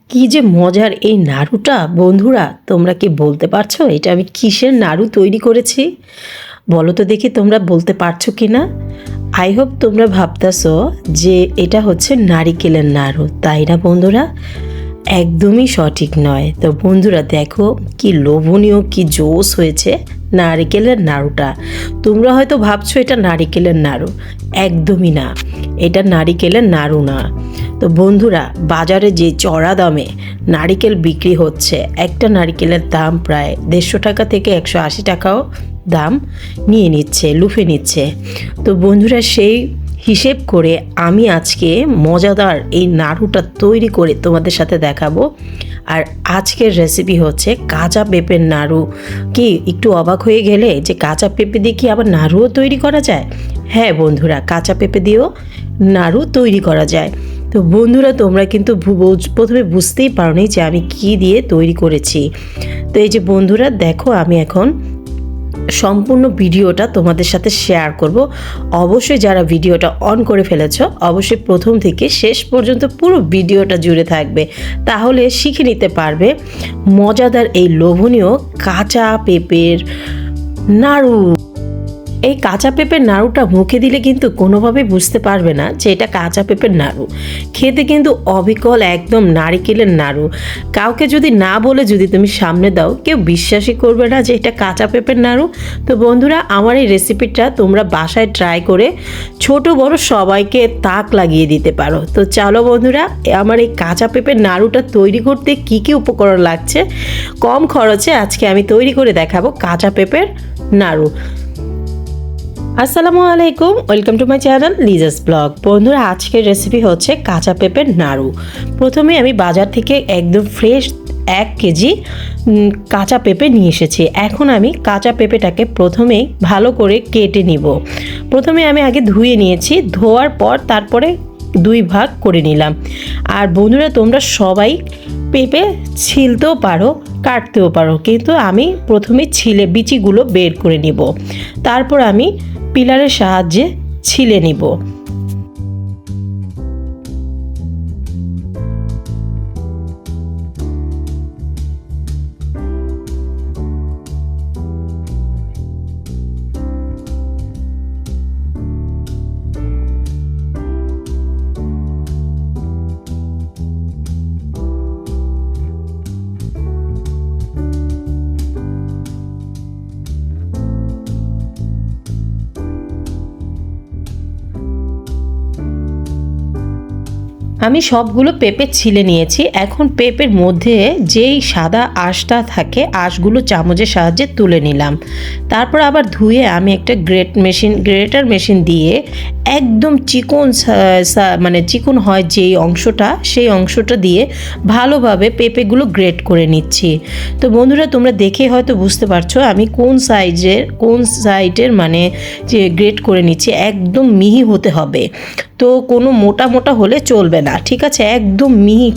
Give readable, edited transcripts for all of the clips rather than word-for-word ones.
কি যে মজার এই নাড়ুটা বন্ধুরা, তোমরা কি বলতে পারছো এটা আমি কিসের নাড়ু তৈরি করেছি? বলো তো দেখি তোমরা বলতে পারছো কি না। আই হোপ তোমরা ভাবতেছো যে এটা হচ্ছে নারিকেলের নাড়ু, তাই না বন্ধুরা? একদমই সঠিক নয়। তো বন্ধুরা দেখো কি লোভনীয়, কি জোস হয়েছে নারিকেলের নাড়ুটা। তোমরা হয়তো ভাবছো এটা নারিকেলের নাড়ু, একদমই না, এটা নারিকেলের নাড়ু না। তো বন্ধুরা, বাজারে যে চড়া দামে নারিকেল বিক্রি হচ্ছে, একটা নারিকেলের দাম প্রায় 150 টাকা থেকে 180 টাকাও দাম নিয়ে নিচ্ছে, লুফে নিচ্ছে। তো বন্ধুরা, সেই হিসেব করে আমি আজকে মজাদার এই নাড়ুটা তৈরি করে তোমাদের সাথে দেখাবো। আর আজকের রেসিপি হচ্ছে কাঁচা পেঁপের নাড়ু। কি একটু অবাক হয়ে গেলে যে কাঁচা পেঁপে দিয়ে কি আবার নাড়ুও তৈরি করা যায়? হ্যাঁ বন্ধুরা, কাঁচা পেঁপে দিয়েও নাড়ু তৈরি করা যায়। তো বন্ধুরা, তোমরা কিন্তু প্রথমে বুঝতেই পারোনি যে আমি কি দিয়ে তৈরি করেছি। তো এই যে বন্ধুরা দেখো, আমি এখন সম্পূর্ণ ভিডিওটা তোমাদের সাথে শেয়ার করব। অবশ্যই যারা ভিডিওটা অন করে ফেলেছো, অবশ্যই প্রথম থেকে শেষ পর্যন্ত পুরো ভিডিওটা জুড়ে থাকবে, তাহলে শিখে নিতে পারবে মজাদার এই লোভনীয় কাঁচা পেঁপের নাড়ু। এই কাঁচা পেঁপের নাড়ুটা মুখে দিলে কিন্তু কোনোভাবেই বুঝতে পারবে না যে এটা কাঁচা পেঁপের নাড়ু। খেতে কিন্তু অবিকল একদম নারিকেলের নাড়ু। কাউকে যদি না বলে যদি তুমি সামনে দাও, কেউ বিশ্বাসই করবে না যে এটা কাঁচা পেঁপের নাড়ু। তো বন্ধুরা, আমার এই রেসিপিটা তোমরা বাসায় ট্রাই করে ছোট বড় সবাইকে তাক লাগিয়ে দিতে পারো। তো চলো বন্ধুরা, আমার এই কাঁচা পেঁপের নাড়ুটা তৈরি করতে কি কি উপকরণ লাগছে কম খরচে আজকে আমি তৈরি করে দেখাবো কাঁচা পেঁপের নাড়ু। আসসালামু আলাইকুম, welcome to my channel Liza's blog. বন্ধুরা, আজকের রেসিপি হচ্ছে কাঁচা পেঁপের নাড়ু। প্রথমে আমি বাজার থেকে একদম ফ্রেশ 1 কেজি কাঁচা পেঁপে নিয়ে এসেছি। এখন আমি কাঁচা পেঁপেটাকে প্রথমেই ভালো করে কেটে নিব। প্রথমে আমি আগে ধুয়ে নিয়েছি, ধোয়ার পর তারপরে 2 ভাগ করে নিলাম। আর বন্ধুরা, তোমরা সবাই পেঁপে ছিলতেও পারো, কাটতেও পারো, কিন্তু আমি প্রথমে ছিলে বিচিগুলো বের করে নিব, তারপর আমি পিলারের সাহায্যে ছিলে নিব। আমি সবগুলো পেঁপে ছিলে নিয়েছি। এখন পেঁপের মধ্যে যেই সাদা আঁশটা থাকে, আঁশগুলো চামচের সাহায্যে তুলে নিলাম। তারপর আবার ধুয়ে আমি একটা গ্রেটার মেশিন দিয়ে একদম চিকন, মানে চিকন হয় যেই অংশটা, সেই অংশটা দিয়ে ভালোভাবে পেঁপেগুলো গ্রেট করে নিচ্ছি। তো বন্ধুরা, তোমরা দেখে হয়তো বুঝতে পারছো আমি কোন সাইডের মানে যে গ্রেট করে নিচ্ছি। একদম মিহি হতে হবে, তো কোনো মোটা মোটা হলে চলবে না, ঠিক আছে? একদম মিহি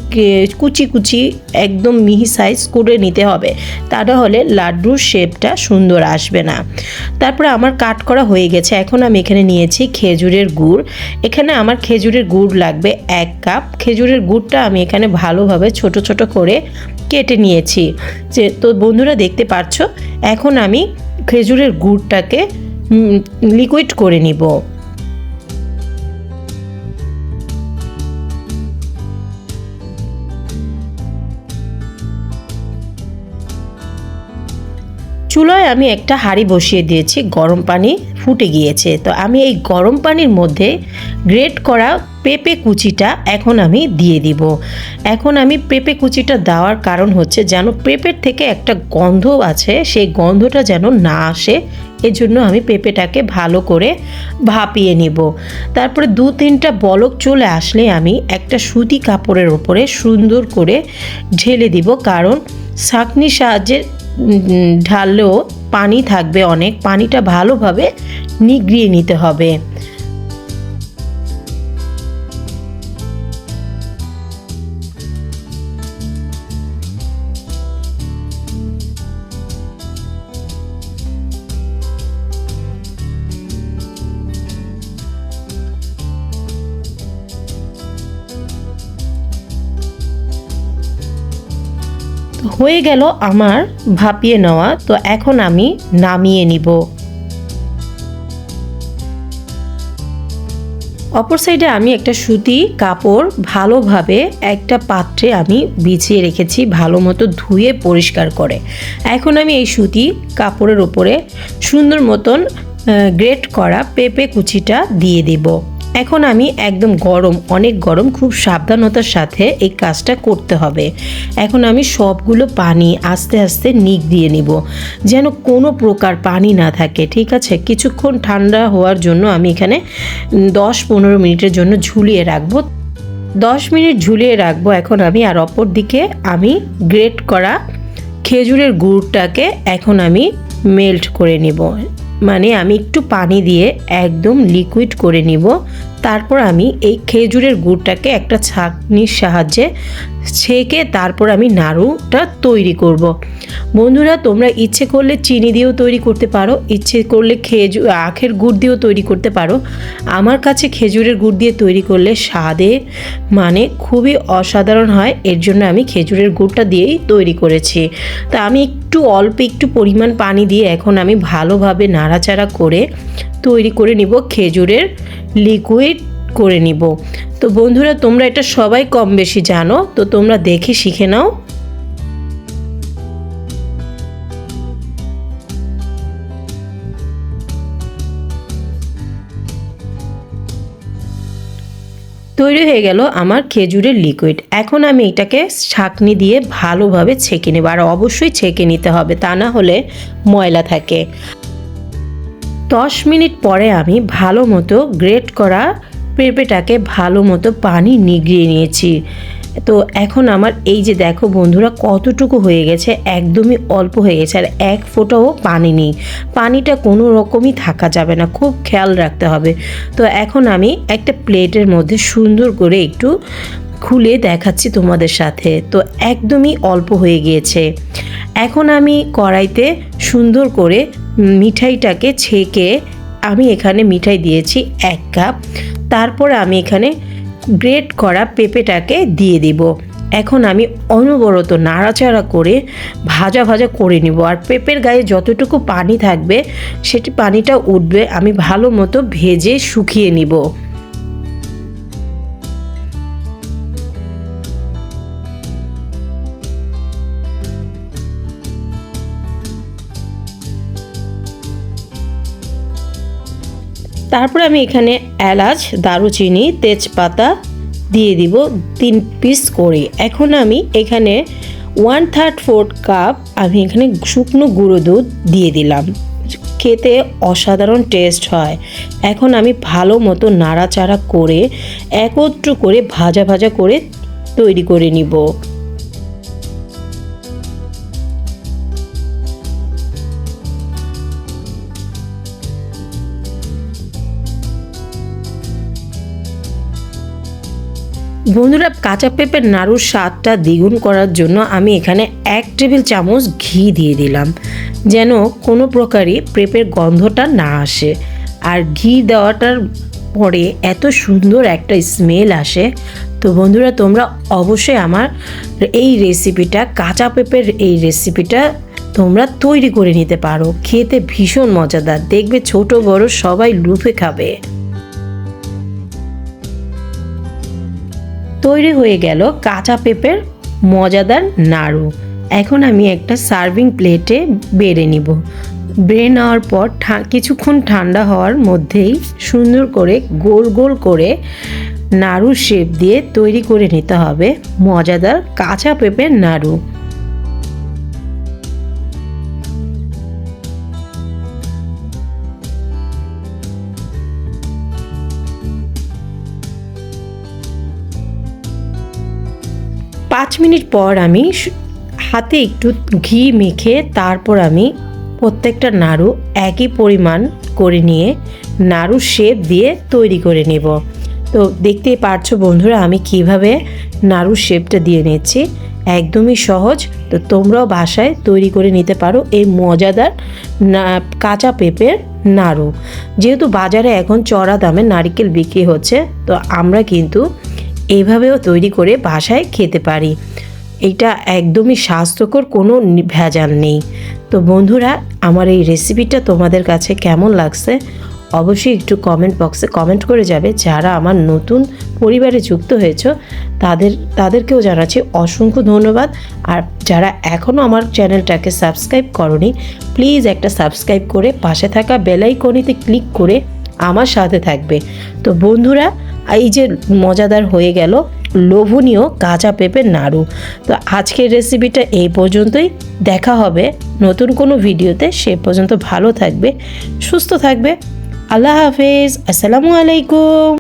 কুচি কুচি, একদম মিহি সাইজ করে নিতে হবে, তা না হলে লাড্ডুর শেপটা সুন্দর আসবে না। তারপরে আমার কাট করা হয়ে গেছে। এখন আমি এখানে নিয়েছি খেজুরের গুড়। এখানে আমার খেজুরের গুড় লাগবে 1 কাপ। খেজুরের গুড়টা আমি এখানে ভালোভাবে ছোট ছোট করে কেটে নিয়েছি। তো বন্ধুরা দেখতে পাচ্ছ, এখন আমি খেজুরের গুড়টাকে লিকুইড করে নিব। চুলায় আমি একটা হাঁড়ি বসিয়ে দিয়েছি, গরম পানি ফুটে গিয়েছে। তো আমি এই গরম পানির মধ্যে গ্রেট করা পেঁপে কুচিটা এখন আমি দিয়ে দিব। এখন আমি পেঁপে কুচিটা দেওয়ার কারণ হচ্ছে যেন পেঁপের থেকে একটা গন্ধ আছে, সেই গন্ধটা যেন না আসে, এজন্য আমি পেঁপেটাকে ভালো করে ভাপিয়ে নিব। তারপরে 2-3টা বলক চলে আসলে আমি একটা সুতি কাপড়ের ওপরে সুন্দর করে ঢেলে দিব, কারণ ছাঁকনির সাহায্যে ঢাললেও পানি থাকবে অনেক, পানিটা ভালোভাবে নিগড়িয়ে নিতে হবে। হয়ে গেল আমার ভাপিয়ে নেওয়া। তো এখন আমি নামিয়ে নিব। অপর সাইডে আমি একটা সুতি কাপড় ভালোভাবে একটা পাত্রে আমি বিছিয়ে রেখেছি, ভালো মতো ধুয়ে পরিষ্কার করে। এখন আমি এই সুতি কাপড়ের উপরে সুন্দর মতন গ্রেট করা পেঁপে কুচিটা দিয়ে দেব। এখন আমি একদম গরম, অনেক গরম, খুব সাবধানতার সাথে এই কাজটা করতে হবে। এখন আমি সবগুলো পানি আস্তে আস্তে নিক দিয়ে নিব, যেন কোনো প্রকার পানি না থাকে, ঠিক আছে। কিছুক্ষণ ঠান্ডা হওয়ার জন্য আমি এখানে 10-15 মিনিটের জন্য ঝুলিয়ে রাখবো। 10 মিনিট ঝুলিয়ে রাখবো এখন আমি। আর অপর দিকে আমি গ্রেট করা খেজুরের গুড়টাকে এখন আমি মেল্ট করে নিব, মানে আমি একটু পানি দিয়ে একদম লিকুইড করে নিব। তারপর আমি এই খেজুরের গুড়টাকে একটা ছাঁকনির সাহায্যে ছেঁকে তারপর আমি নাড়ুটা তৈরি করব। বন্ধুরা, তোমরা ইচ্ছে করলে চিনি দিয়েও তৈরি করতে পারো, ইচ্ছে করলে আখের গুড় দিয়েও তৈরি করতে পারো। আমার কাছে খেজুরের গুড় দিয়ে তৈরি করলে স্বাদে মানে খুবই অসাধারণ হয়, এর জন্য আমি খেজুরের গুড়টা দিয়েই তৈরি করেছি। তা আমি অল্প একটু পরিমাণ পানি দিয়ে এখন আমি ভালোভাবে নাড়াচাড়া করে তৈরি করে নিব, খেজুরের লিকুইড করে নিব। তো বন্ধুরা, তোমরা এটা সবাই কম বেশি জানো, তো তোমরা দেখে শিখে নাও। তৈরি হয়ে গেল আমার খেজুরের লিকুইড। এখন আমি এটাকে ছাঁকনি দিয়ে ভালোভাবে ছেঁকে নেব, আর অবশ্যই ছেঁকে নিতে হবে, তা না হলে ময়লা থাকে। 10 মিনিট পরে আমি ভালো মতো গ্রেট করা পেঁপেটাকে ভালো মতো পানি নিগড়িয়ে নিয়েছি। তো এখন আমার এই যে দেখো বন্ধুরা কতটুকু হয়ে গেছে, একদমই অল্প হয়ে গেছে, আর এক ফোঁটাও পানি নেই। পানিটা কোনো রকমই থাকা যাবে না, খুব খেয়াল রাখতে হবে। তো এখন আমি একটা প্লেটের মধ্যে সুন্দর করে একটু খুলে দেখাচ্ছি তোমাদের সাথে। তো একদমই অল্প হয়ে গিয়েছে। এখন আমি কড়াইতে সুন্দর করে মিঠাইটাকে ছেঁকে আমি এখানে মিঠাই দিয়েছি 1 কাপ। তারপর আমি এখানে গ্রেট করা পেঁপেটাকে দিয়ে দিব। এখন আমি অনবরত নাড়াচাড়া করে ভাজা ভাজা করে নিব, আর পেঁপের গায়ে যতটুকু পানি থাকবে সেটি পানিটা উঠবে, আমি ভালো মতো ভেজে শুকিয়ে নিব। তারপর আমি এখানে এলাচ, দারুচিনি, তেজপাতা দিয়ে দিব 3 পিস করে। এখন আমি এখানে 1/3 কাপ আমি এখানে শুকনো গুঁড়ো দুধ দিয়ে দিলাম, খেতে অসাধারণ টেস্ট হয়। এখন আমি ভালো মতো নাড়াচাড়া করে একত্র করে ভাজা ভাজা করে তৈরি করে নিব। বন্ধুরা, কাঁচা পেঁপের নাড়ুর স্বাদটা দ্বিগুণ করার জন্য আমি এখানে 1 টেবিল চামচ ঘি দিয়ে দিলাম, যেন কোনো প্রকারই পেঁপের গন্ধটা না আসে। আর ঘি দেওয়াটার পরে এত সুন্দর একটা স্মেল আসে। তো বন্ধুরা, তোমরা অবশ্যই আমার এই রেসিপিটা, কাঁচা পেঁপের এই রেসিপিটা তোমরা তৈরি করে নিতে পারো। খেতে ভীষণ মজাদার, দেখবে ছোট বড় সবাই লুফে খাবে। তৈরি হয়ে গেল কাঁচা পেঁপের মজাদার নাড়ু। এখন আমি একটা সার্ভিং প্লেটে বেড়ে নিব। বেড়ে নেওয়ার পর কিছুক্ষণ ঠান্ডা হওয়ার মধ্যেই সুন্দর করে গোল গোল করে নাড়ুর শেপ দিয়ে তৈরি করে নিতে হবে মজাদার কাঁচা পেঁপের নাড়ু। পাঁচ মিনিট পর আমি হাতে একটু ঘি মেখে তারপর আমি প্রত্যেকটা নাড়ু একই পরিমাণ করে নিয়ে নাড়ু শেপ দিয়ে তৈরি করে নেব। তো দেখতেই পারছো বন্ধুরা আমি কিভাবে নাড়ু শেপটা দিয়ে নিচ্ছি, একদমই সহজ। তো তোমরাও বাসায় তৈরি করে নিতে পারো এই মজাদার কাঁচা পেঁপের নাড়ু। যেহেতু বাজারে এখন চড়া দামে নারকেল বিক্রি হচ্ছে, তো আমরা কিন্তু এইভাবেও তৈরি করে বাসায় খেতে পারি। এটা একদমই স্বাস্থ্যকর, কোনো ভেজাল নেই। তো বন্ধুরা, আমার এই রেসিপিটা তোমাদের কাছে কেমন লাগছে অবশ্যই একটু কমেন্ট বক্সে কমেন্ট করে যাবে। যারা আমার নতুন পরিবারে যুক্ত হয়েছ তাদেরকেও জানাচ্ছি অসংখ্য ধন্যবাদ। আর যারা এখনও আমার চ্যানেলটাকে সাবস্ক্রাইব করনি, প্লিজ একটা সাবস্ক্রাইব করে পাশে থাকা বেল আইকনেতে ক্লিক করে আমার সাথে থাকবে। তো বন্ধুরা, এই যে মজাদার হয়ে গেল লোভনীয় কাঁচা পেঁপের নাড়ু। তো আজকের রেসিপিটা এই পর্যন্তই। দেখা হবে নতুন কোনো ভিডিওতে। সে পর্যন্ত ভালো থাকবে, সুস্থ থাকবে। আল্লাহ হাফেজ। আসসালামু আলাইকুম।